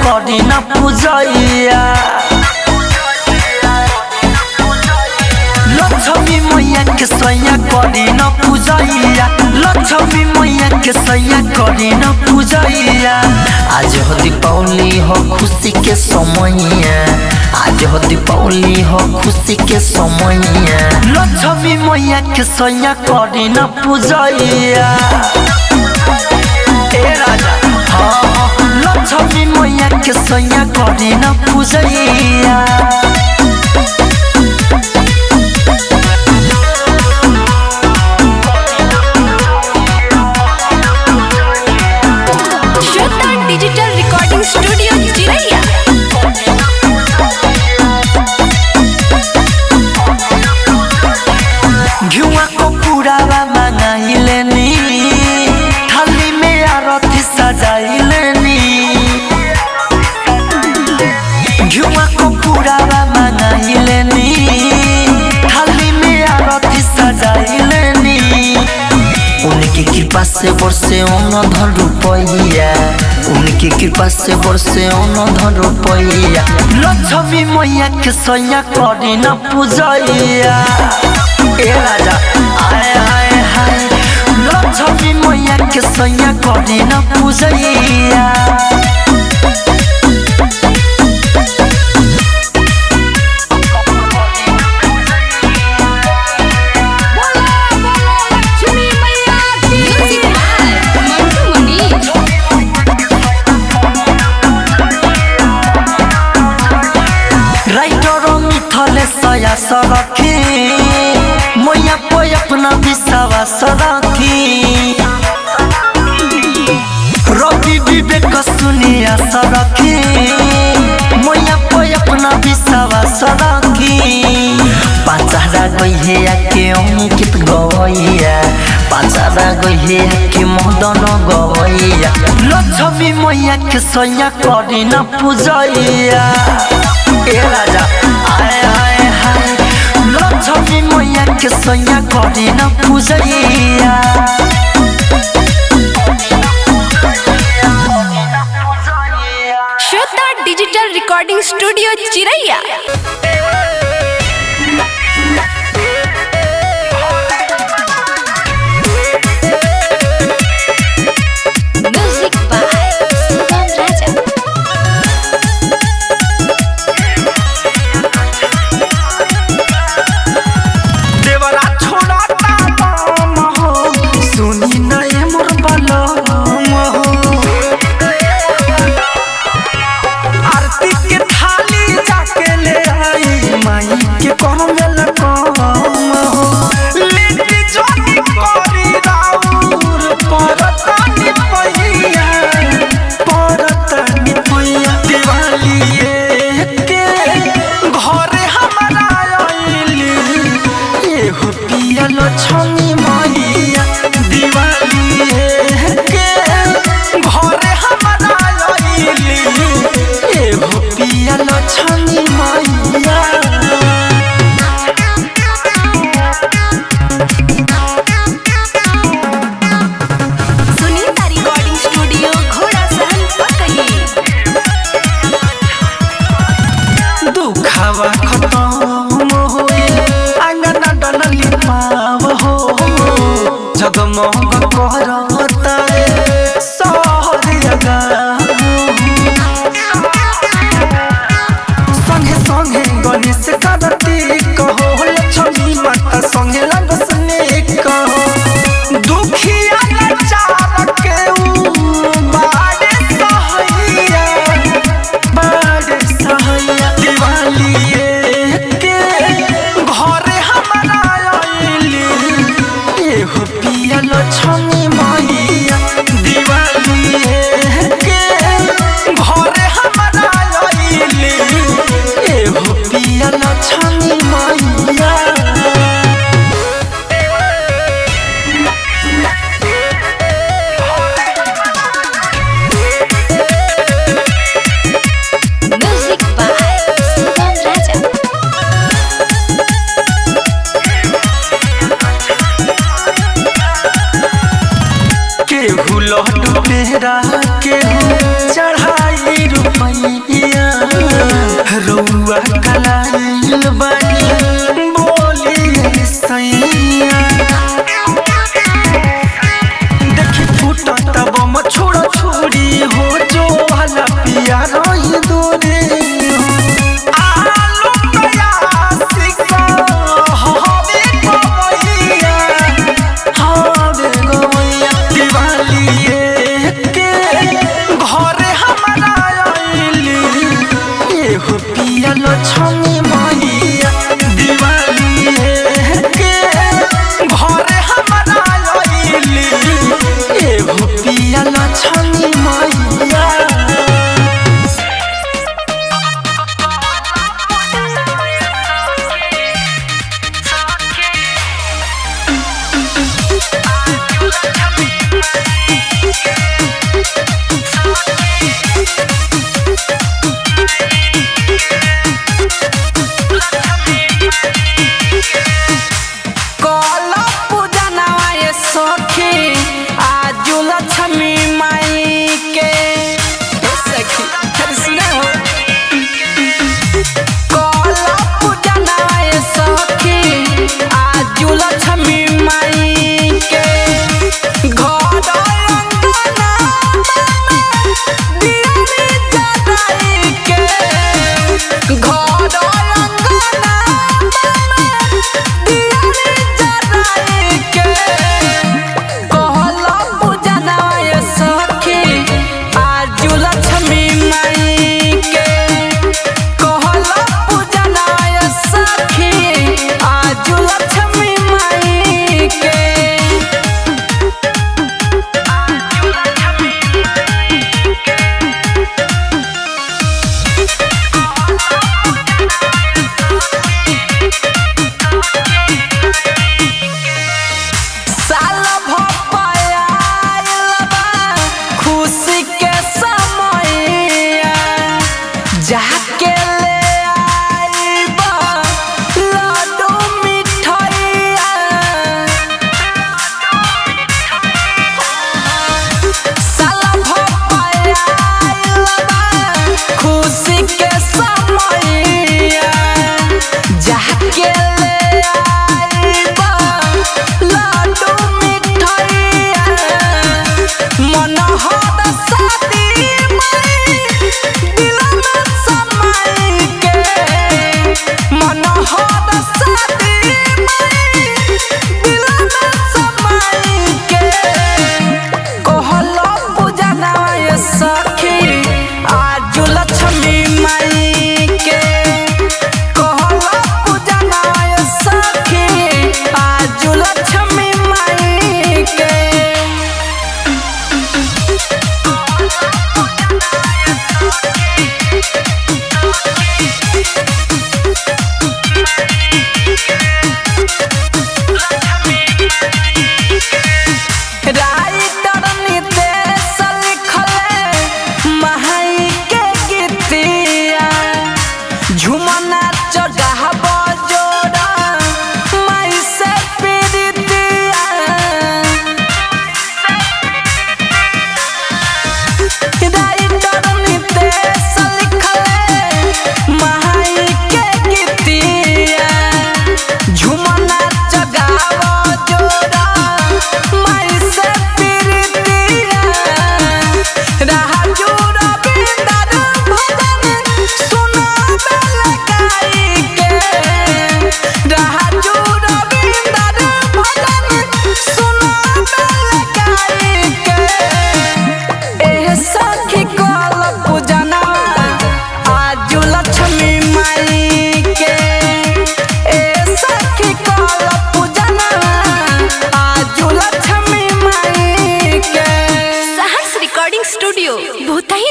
करी न पूजैया लक्ष्मी मैया के सैया करी न पूजैया लक्ष्मी मैया के सैया करी न पूजैया आज हो दीपावली हो खुशी के समय आज हो दीपावली हो खुशी के समय लक्ष्मी मैया के सैया करी न पूजैया ए राजा हाँ लक्ष्मी मैया के सैया करी न पूजैया डिजिटल रिकॉर्डिंग स्टूडियो चिरैया घुआ को पूरावा मंगाइलेनी थाली में आरती सजाइलेनी घुआ को पूरावा मंगाइलेनी थाली में आरती सजाइलेनी उनकी कृपा से बरसे धन रुपैया उनकी कृपा से बरसे धन रुपैया लक्ष्मी मैया के सैया करी न पूजैया ए राजा आए आए हाय लक्ष्मी मैया के सैया करी न पूजैया सरखी मैया पे अपना विश्वास रखी रवि विवेक सुनिया सरखी मैया पे अपना विश्वास रखी पाचारा गई के अंकित गवैया पाचारा गई के मदन गवैया लक्ष्मी मैया के सैया करी न पूजैया ए राजा आए आए हाय लक्ष्मी मैया के सैया करी न पूजैया श्वेता डिजिटल रिकॉर्डिंग स्टूडियो चिरैया म्यूजिक बाय सुगम राजा सुनी नए मोर बलम हो आरती के थाली जाके ले आई माई के कम में लकम हो लेके जोनी करी राउर परतनी पैया दिवाली के घरे हमारा आइली एहो पिया लक्ष्मी मैया दिवाली के घरे हमारा आइली एहो पिया लक्ष्मी मैया सुनीता रिकॉर्डिंग स्टूडियो घोड़ा सहन पकई दुखावा खत्म होए अंगना डलली पाव हो जगमग करता सहरिया संगे संगे गणेश कार्तिक हो लक्ष्मी माता संगे लगसने कहो दुखिया लाचार के बाड़े सहैया दिवाली के घरे हमारा आइली एहो पिया लक्ष्मी मैया दिवाली के घरे हमारा आइली एहो पिया लक्ष्मी मैया म्यूजिक बाय सुगम राजा केहू लड्डू पेड़ा केहू चढ़ाई रुपैया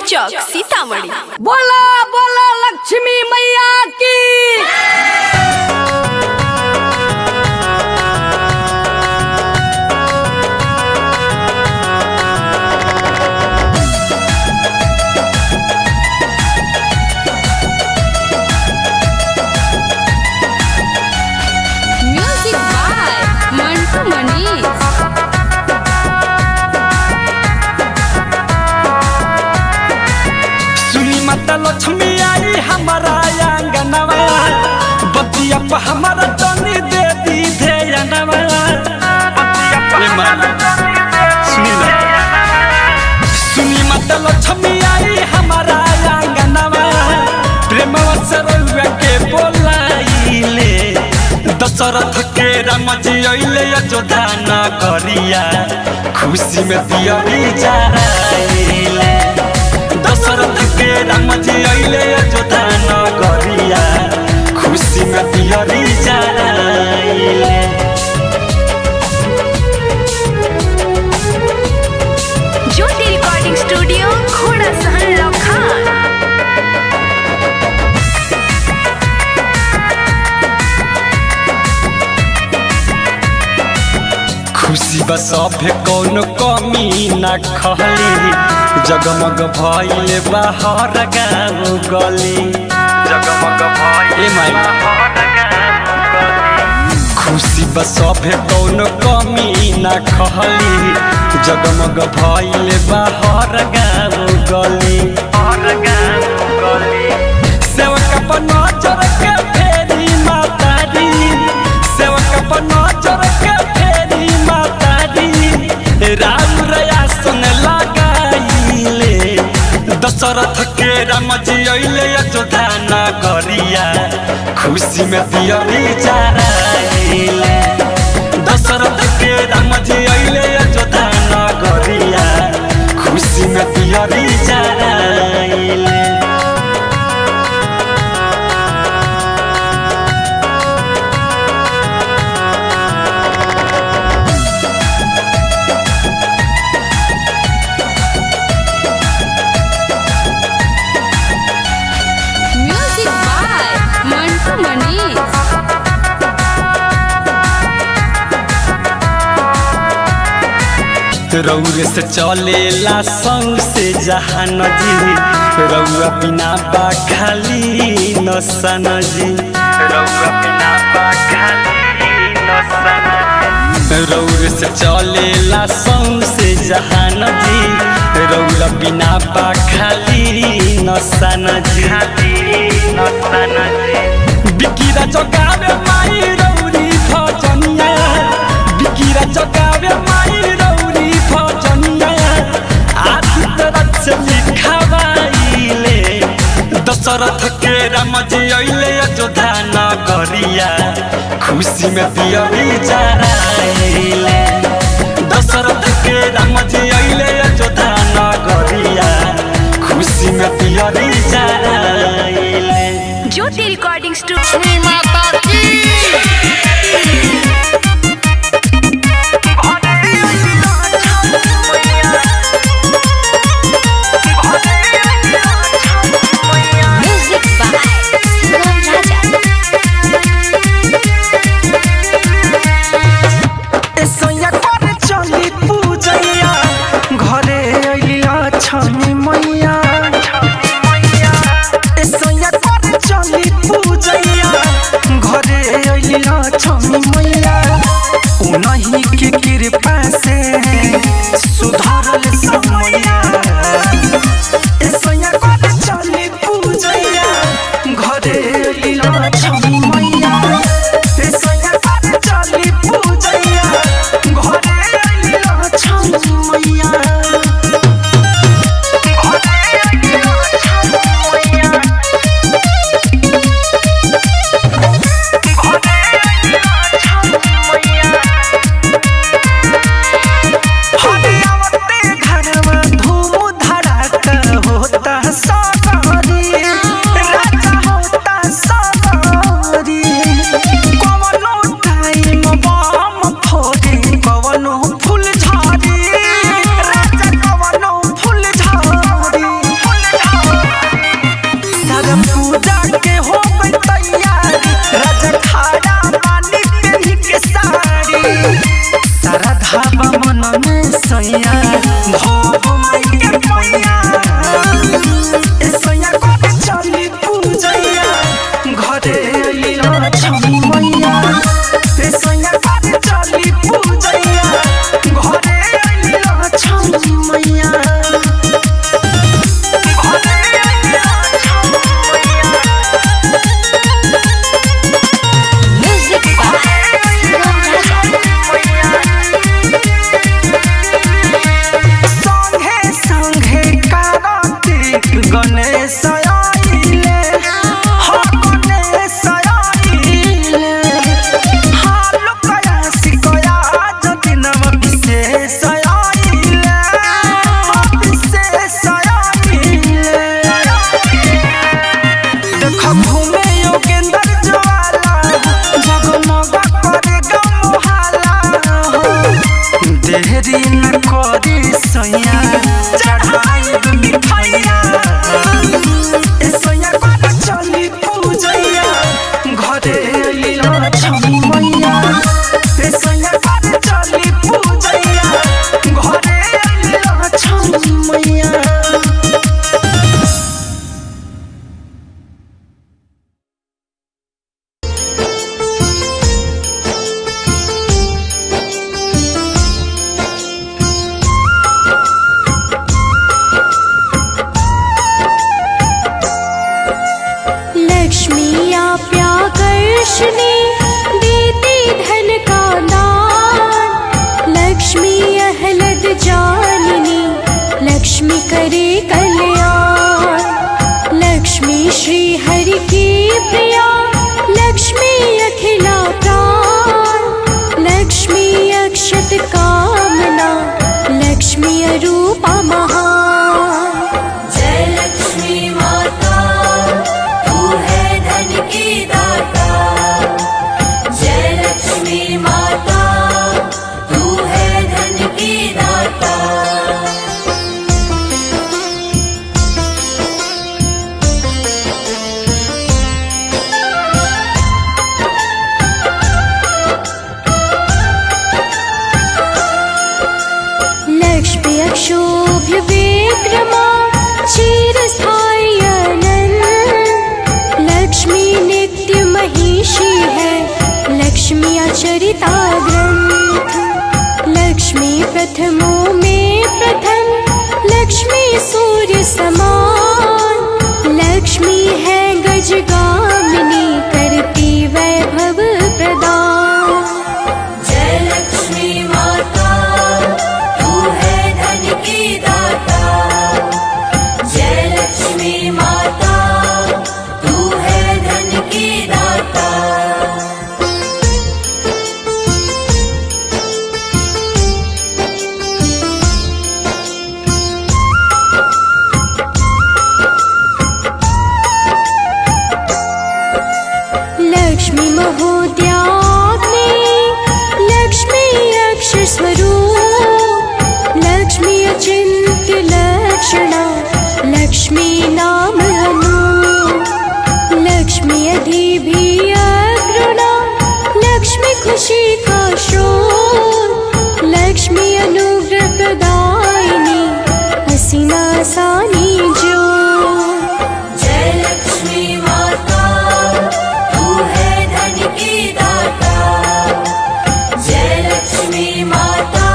चौक सीतामढ़ी। बोला बोला लक्ष्मी मैया की। Music by Mantu Manish. सुनी माता लक्ष्मी आई हमारा आंगनवा, बतिया पर हमारा तनी दे दी ध्यानवा। सुनी माता लक्ष्मी आई हमारा आंगनवा, प्रेमवा से रउआ के बोलाइले। दशरथ के राम जी अइले अयोध्या नगरिया, खुशी में दिया जराइले। दशरथ के राम जी अइले अयोध्या नगरिया, खुशी में दियरी जराइले। ज्योति रिकॉर्डिंग स्टूडियो घोड़ा सहन लखान। खुशी बस सभे कौन कमी न खली, जगमग भइले बाहर गाँव गली। जगमग भइले खुशी बस सभे कौन कमी न खली, जगमग भइले बाहर गाँव गली। सेवक पर नजर के फेरी मातारी, सेवक पर नजर के फेरी मातारी, राम रया सुन लगाइले। दशरथ के राम जी अइले अयोध्या नगरिया, खुशी में दियरी जराइले। दशरथ के राम जी अइले अयोध्या नगरिया, खुशी में दियरी जराइले। Music by Mantu Manish. रउरे से चलेला संग से जहान जी, रउआ बिना बा खाली नसन जी। रउआ बिना बा खाली नसन। रउरे से चलेला संग से जहान जी, रउआ बिना बा खाली नसन जी। बिकिरा जगावे माई रउरी भजनिया, बिकिरा जगावे माई रउरी भजनिया, आदित्य रथ से लिखवाइले। दशरथ के राम जी अइले अयोध्या नगरिया, खुशी में दियरी जराइले। दशरथ के राम जी अइले अयोध्या नगरिया, खुशी में दियरी जराइले। ज्योति रिकॉर्डिंग स्टूडियो। म्यूजिक बाय सुगम राजा। सोया कर चली पूजैया, घरे अइली लक्ष्मी मैया। सोया कर चली पूजैया, घरे अइली लक्ष्मी मैया। उन्हीं के कृपा से सुधरल समैया। सोया कर चली पूजैया, घरे अइली लक्ष्मी मैया। सोया कर चली पूजैया, घरे अइली लक्ष्मी मैया। हरियावते सैया धो माई के पैया ए सैया करे चली पूजैया घरे अइला छमी मैया ए सैया करे चली पूजैया घरे अइला छमी मैया गणेश आइले हो गणेश आइले हाल कया सिकया जतिनम विशेष आइले विशेष आइले देख घूमे योगेंद्र ज्वाला जगमग करे गमहाला देहरी न करी सैया चढ़ाई मिठाइया ए सैया करे चली पूजैया घरे अइला छमी मैया ए सैया करे चली पूजैया घरे अइला छमी मैया लक्ष्मी आप्याकर्षणी देती धन का दान लक्ष्मी अहलद जाननी लक्ष्मी करे कल्याण लक्ष्मी श्री हरि की प्रिया लक्ष्मी अखिला प्राण लक्ष्मी अक्षत कामना लक्ष्मी अरूपा महान जय लक्ष्मी माता की दाता जय लक्ष्मी माता तू है धन की दाता लक्ष्मी अक्षोभ्य विक्रमा चिरस्थायी लक्ष्मी नित्य महिषी है लक्ष्मी अचरिता ग्रंथ लक्ष्मी प्रथमों में प्रथम लक्ष्मी सूर्य समान लक्ष्मी है गजगामिनी करती वैभव प्रदान जय लक्ष्मी माता तू है धन की दाता जय लक्ष्मी माता की दाता लक्ष्मी महोद्याग्नि लक्ष्मी अक्षर स्वरूप लक्ष्मी अचिंत्य लक्षणा लक्ष्मी नाम लक्ष्मी अधिभी अग्रणा लक्ष्मी खुशी का शोर लक्ष्मी अनुग्रह प्रदायिनी हसीना सानी जो जय लक्ष्मी माता तू है धन की दाता जय लक्ष्मी माता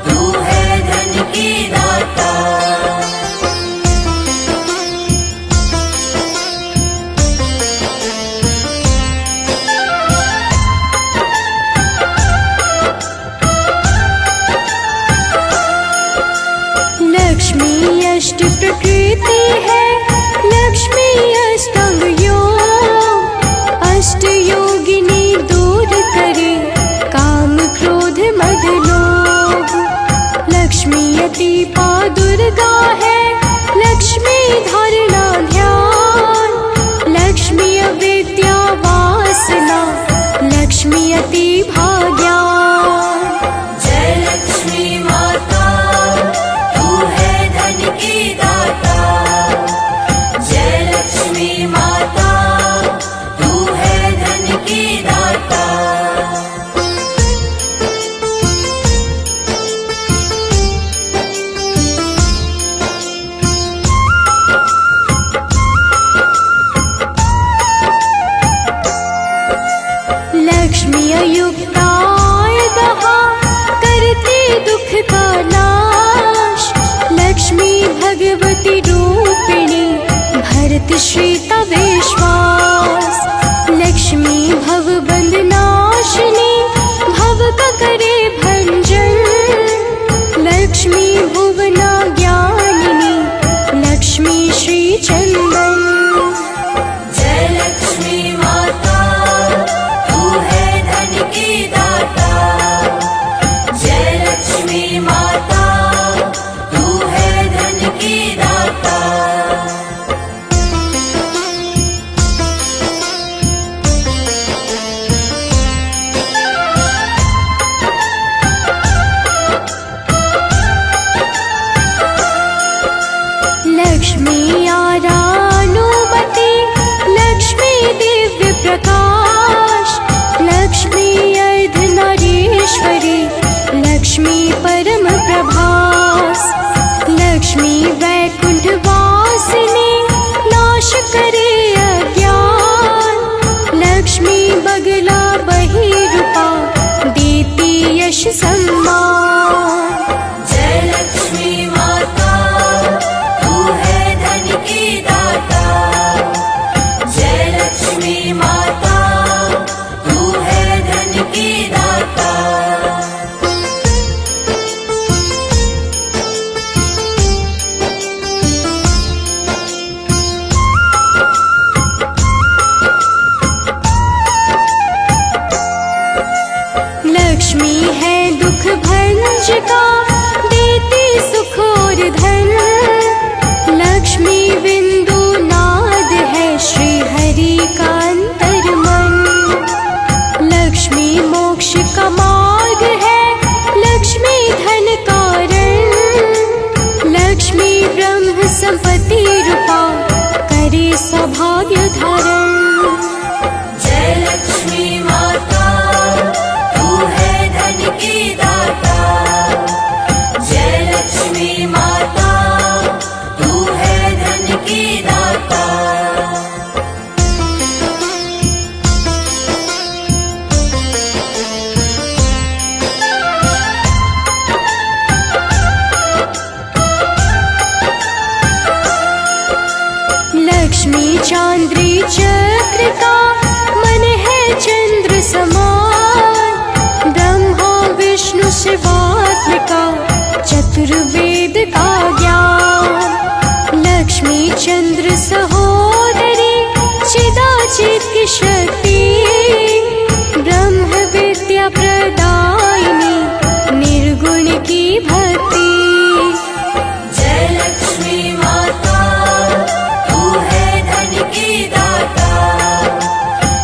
तू है धन की दाता लक्ष्मी अष्ट प्रकृति है लक्ष्मी अष्टांग योग अष्ट योगिनी दूर करे काम क्रोध मद लोभ लक्ष्मी अतिपा दुर्गा है लक्ष्मी धारणा ध्यान लक्ष्मी अविद्या वासना लक्ष्मी अति भाग्यान जय लक्ष्मी माता की दाता जय लक्ष्मी माता तू है धन की दाता लक्ष्मी युक्तायदहा करती दुख का नाश। लक्ष्मी भगवती रूपिणी भरत श्रीता विश्वास। लक्ष्मी भवबंध नाशिनी भव का करे भंजन। लक्ष्मी भुवना ज्ञानिनी लक्ष्मी श्री चंदन। जय लक्ष्मी माता तू है धन की दाता। जय लक्ष्मी माता तू है धन की दाता। लक्ष्मी आरानुमति लक्ष्मी दिव्य प्रकाश। लक्ष्मी अर्धनारीश्वरी लक्ष्मी परम प्रभास। लक्ष्मी वैकुंठ वासिनी नाश करे अज्ञान। लक्ष्मी बगला बहिरूपा देती यश सम्मान। जय लक्ष्मी माता तू है धन की दाता। जय लक्ष्मी माता तू है धन की दाता। लक्ष्मी है दुख भंजका देती सुख और धन। लक्ष्मी बिंदु नाद है श्री हरि का अंतर्मन। लक्ष्मी मोक्ष का मार्ग है लक्ष्मी धन कारण। लक्ष्मी ब्रह्म संपत्ति रूपा करे सौभाग्य धारण। जय लक्ष्मी माता तू है धन की दाता। जय लक्ष्मी माता तू है धन की दाता। लक्ष्मी चांद्री चक्र का मन है चंद्र समान। ब्रह्मा विष्णु शिवात्मिका चतुर्वेद का ज्ञान। लक्ष्मी चंद्र सहोदरी चिदाचित की शक्ति। ब्रह्म विद्या प्रदायिनी निर्गुण की भक्ति। जय लक्ष्मी माता तू है धन की दाता।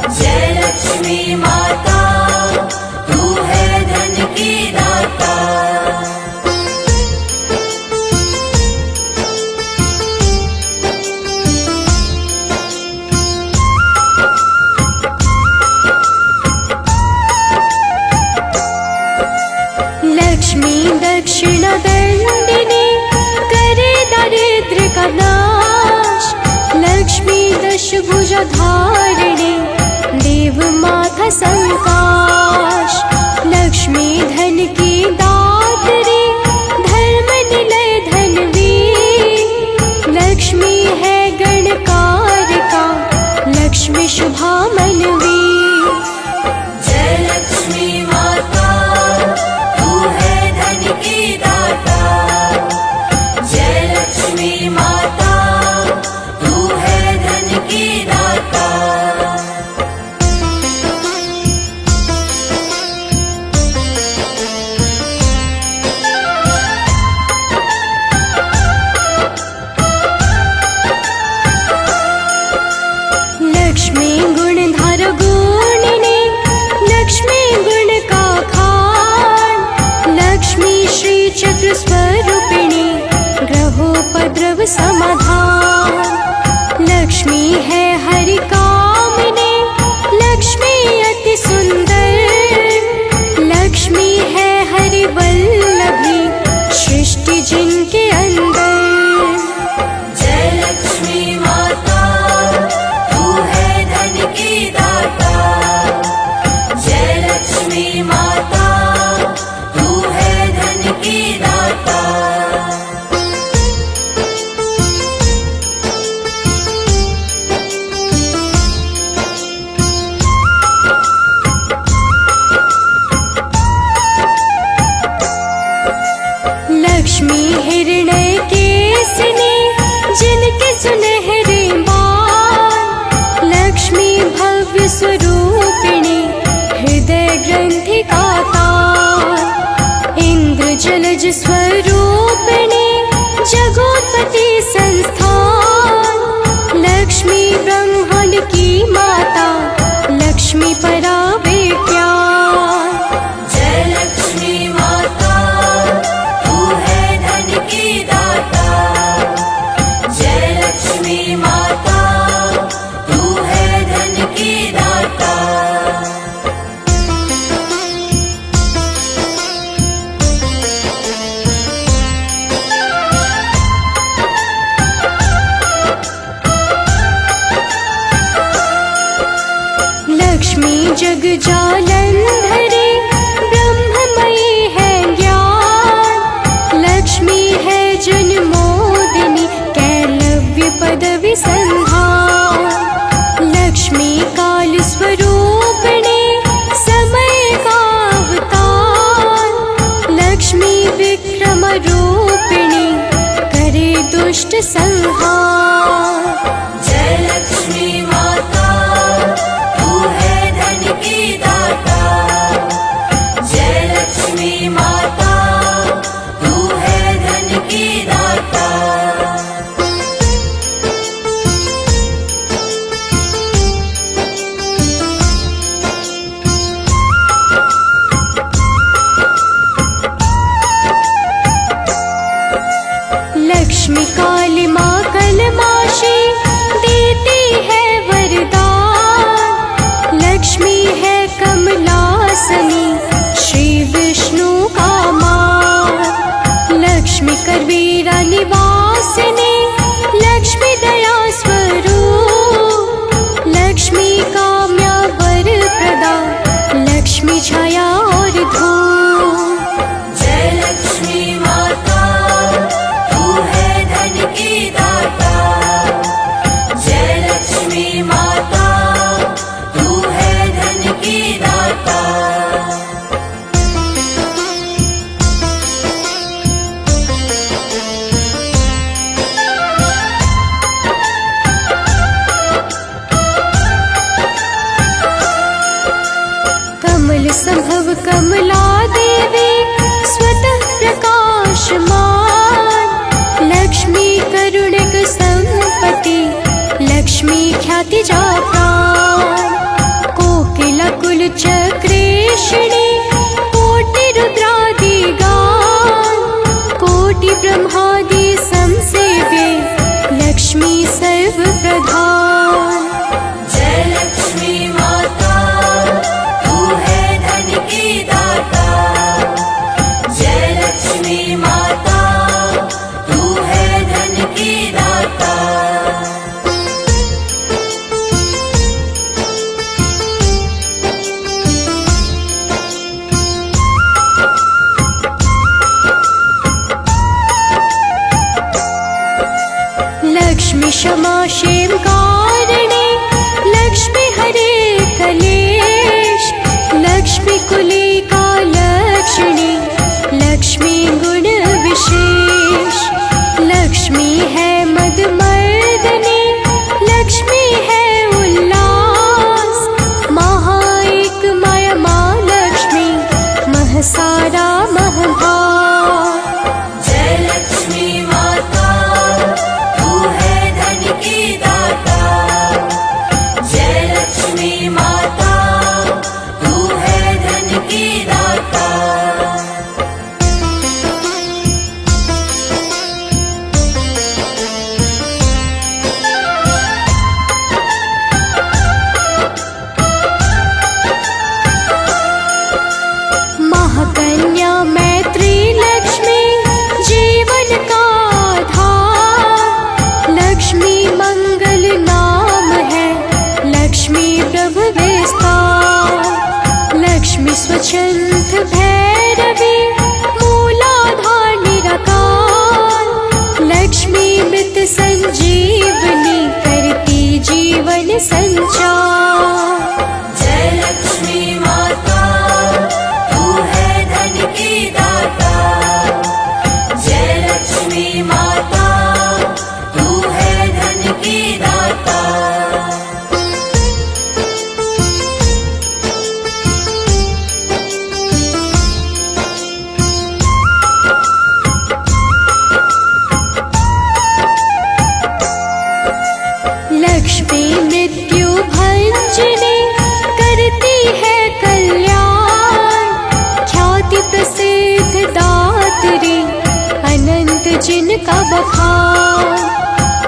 जय लक्ष्मी माता तू है धन की दाता। लक्ष्मी दक्षिण दंडिनी करे दारिद्र्य का नाश। लक्ष्मी दशभुजा धारिणी देव माता संकाश। लक्ष्मी धन की दात्री धर्म निलय धनवी। लक्ष्मी है गणकारिका लक्ष्मी शुभा मनवी। जय लक्ष्मी माता तू है धन की दाता। जय लक्ष्मी माता तू है धन की दाता। लक्ष्मी गुणधर गुणिनी लक्ष्मी गुण का खान। लक्ष्मी श्री चक्र स्वरूपिणी ग्रहोपद्रव समाधान। लक्ष्मी है हरि कामिनी लक्ष्मी अति सुंदर। लक्ष्मी है हरि वल्लभी सृष्टि जिनके अंदर। जय लक्ष्मी माता तू है धन की दाता। जय ग्रंथि का तार। इंद्र जलज स्वरूपिणी जगोत्पत्ति संस्थान। लक्ष्मी ब्रह्मांड की माता, लक्ष्मी परा विज्ञान। जय लक्ष्मी माता, तू है धन की दाता। जय लक्ष्मी माता, तू है धन की दाता। लक्ष्मी जग जालंधरी, ब्रह्ममयी है ज्ञान। लक्ष्मी है जन्मोदिनी, कैलव्य पदवी संधान। लक्ष्मी काल स्वरूपिणी, समय का अवतार। लक्ष्मी विक्रम रूपिणी, करे दुष्ट संहार। जय लक्ष्मी माता, तू है धन की दाता। जय लक्ष्मी माता, तू है धन की दाता। लक्ष्मी काली माँ कलमाशी, देती है वरदान। लक्ष्मी है कमलासनी, श्री विष्णु का मान। लक्ष्मी करवीरा निवासिनी, लक्ष्मी दया स्वरूप। लक्ष्मी काम्या वर प्रदा, लक्ष्मी छाया और धूप। जय लक्ष्मी माता, तू है धन की दाता। जय लक्ष्मी माता, तू है धन की दाता। कमल संभव कमला देवी, स्वतः प्रकाशमान। लक्ष्मी करुणिक संपत्ति, लक्ष्मी ख्याति जा प्राण। कोकिला कुल चक्रेशिणी, कोटि रुद्रादि गान। कोटि ब्रह्मादि संसेव्ये, लक्ष्मी सर्व प्रधान। जय लक्ष्मी माता, तू है धन की दाता। जय लक्ष्मी माता, तू है धन की दाता। लक्ष्मी क्षमा क्षेम कारिणी, लक्ष्मी हरे कलेश। लक्ष्मी कुलिका लक्षिणी, लक्ष्मी गुण विशेष। लक्ष्मी है मदमर्दनी, लक्ष्मी है उल्लास। महाएक माया माँ लक्ष्मी, महसारा महभार। जय लक्ष्मी माता, तू है धन की दाता। जय लक्ष्मी माता, तू है धन की दाता। महाकन्या मैत्री लक्ष्मी, जीवन का आधार। लक्ष्मी मंगल नाम है, लक्ष्मी प्रभु विस्तार। लक्ष्मी स्वच्छंद भैरवी, मूलाधार निराकार। लक्ष्मी मृत संजीवनी, करती जीवन संचार। जय लक्ष्मी माता, तू है धन की दाता। जय लक्ष्मी माता, तू है धन की दाता। का बखान।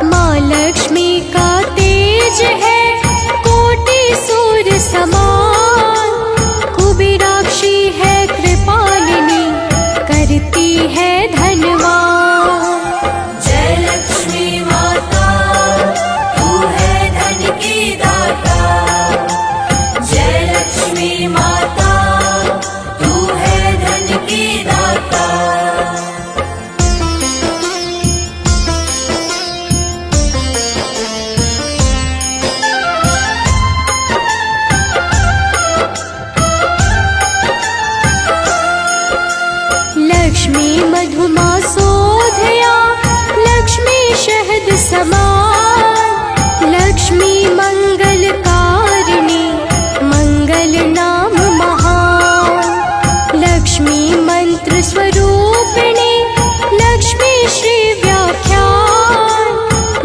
माँ लक्ष्मी का तेज है कोटि सूर्य समान। कुबेराक्षी है कृपालिनी करती है धनवान। जय लक्ष्मी माता तू है धन की दाता। जय लक्ष्मी माता तू है धन की दाता। लक्ष्मी मधुमा सोधया लक्ष्मी शहद समान। लक्ष्मी मंगलकारिणी मंगल नाम महान। लक्ष्मी मंत्र स्वरूपिणी लक्ष्मी श्री व्याख्यान।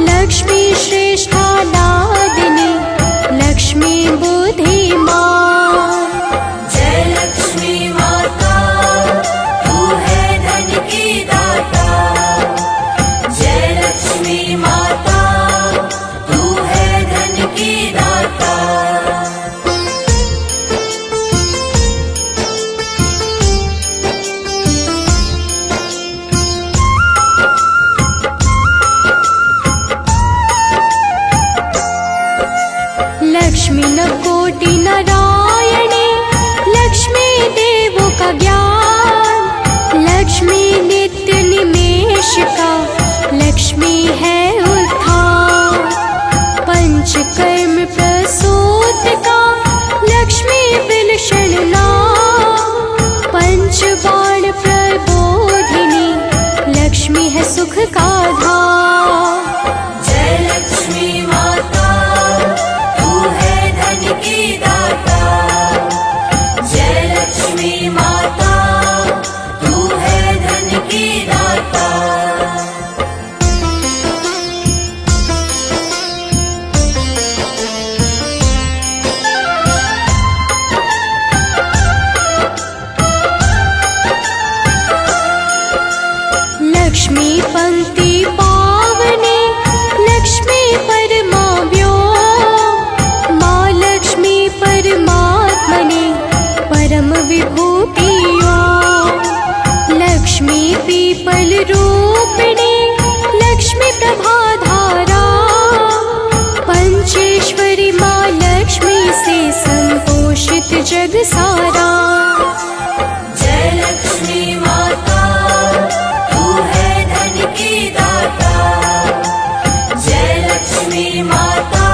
लक्ष्मी श्रेष्ठा नादिनी लक्ष्मी बुद्धिमान। जय लक्ष्मी माता तू है धन की दाता। जय लक्ष्मी माता तू है धन की दाता। लक्ष्मी न कोटि नारायणी लक्ष्मी देवों का ज्ञान। लक्ष्मी नित्य निमेष का लक्ष्मी है उत्थान। पंचकर्म प्रसूत का लक्ष्मी विलक्षण नाम। पंचबाण प्रबोधिनी लक्ष्मी है सुख का धाम। जय लक्ष्मी माता तू है धन की दाता। जय लक्ष्मी माता तू है धन की दाता। लक्ष्मी पंक्ति पावनी लक्ष्मी परमा व्योम। माँ लक्ष्मी परमात्मने परम विभूति योग। लक्ष्मी पीपल रूपिणी लक्ष्मी प्रभाधारा। पंचेश्वरी माँ लक्ष्मी से संपोषित जग सारा। जय लक्ष्मी माता तू है धन की दाता। जय लक्ष्मी माता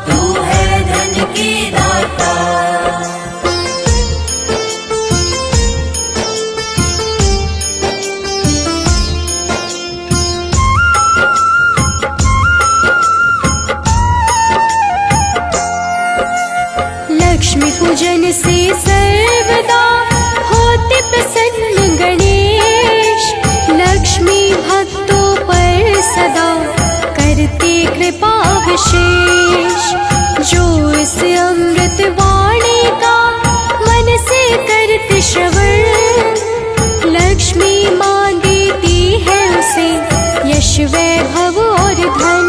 तू है धन की दाता। लक्ष्मी पूजन से सर्वदा होते प्रसन्न गणेश। लक्ष्मी भक्तों पर सदा करते कृपा विशेष। जो इस अमृत वाणी का मन से करते श्रवण। लक्ष्मी माँ देती है उसे यश वैभव और धन।